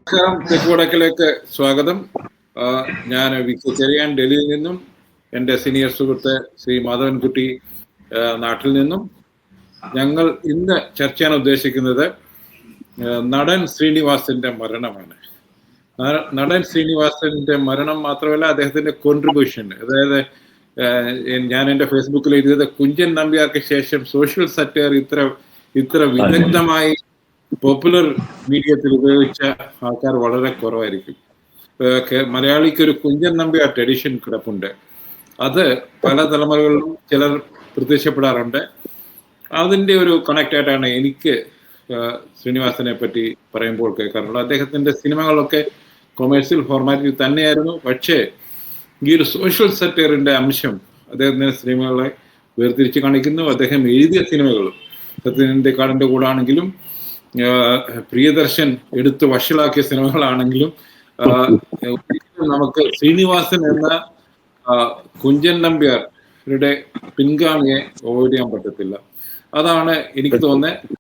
നമസ്കാരം, തെക്കുവടക്കിലേക്ക് സ്വാഗതം. ഞാൻ വിക്കി ചെറിയാൻ ഡൽഹിയിൽ നിന്നും, എൻ്റെ സീനിയർ സുഹൃത്ത് ശ്രീ മാധവൻകുട്ടി നാട്ടിൽ നിന്നും. ഞങ്ങൾ ഇന്ന് ചർച്ച ചെയ്യാൻ ഉദ്ദേശിക്കുന്നത് നടൻ ശ്രീനിവാസന്റെ മരണമാണ്. നടൻ ശ്രീനിവാസന്റെ മരണം മാത്രമല്ല, അദ്ദേഹത്തിന്റെ കോൺട്രിബ്യൂഷൻ. അതായത് ഞാൻ എൻ്റെ ഫേസ്ബുക്കിൽ എഴുതിയത്, കുഞ്ചൻ നമ്പ്യാർക്ക് ശേഷം സോഷ്യൽ സറ്റയർ ഇത്ര വിദഗ്ധമായി പോപ്പുലർ മീഡിയത്തിൽ ഉപയോഗിച്ച ആൾക്കാർ വളരെ കുറവായിരിക്കും. മലയാളിക്ക് ഒരു കുഞ്ചൻ നമ്പ്യാർ ട്രഡീഷൻ കിടപ്പുണ്ട്. അത് പല തലമുറകളിലും ചിലർ പ്രത്യക്ഷപ്പെടാറുണ്ട്. അതിൻ്റെ ഒരു കണക്റ്റ് ആയിട്ടാണ് എനിക്ക് ശ്രീനിവാസനെ പറ്റി പറയുമ്പോൾ കേൾക്കാറുള്ളത്. അദ്ദേഹത്തിൻ്റെ സിനിമകളൊക്കെ കൊമേഴ്സ്യൽ ഫോർമാറ്റിൽ തന്നെയായിരുന്നു. പക്ഷേ ഈ ഒരു സോഷ്യൽ സറ്റയറിൻ്റെ അംശം അദ്ദേഹത്തിൻ്റെ സിനിമകളെ വേർതിരിച്ച് കാണിക്കുന്നു. അദ്ദേഹം എഴുതിയ സിനിമകളും സത്യനന്ദിക്കാടിൻ്റെ കൂടാണെങ്കിലും പ്രിയദർശൻ എടുത്ത് വഷളാക്കിയ സിനിമകളാണെങ്കിലും നമുക്ക് ശ്രീനിവാസൻ എന്ന കുഞ്ചൻ നമ്പ്യാരുടെ പിൻഗാമിയെ അവോയ്ഡ് ചെയ്യാൻ പറ്റത്തില്ല. അതാണ് എനിക്ക് തോന്നുന്നത്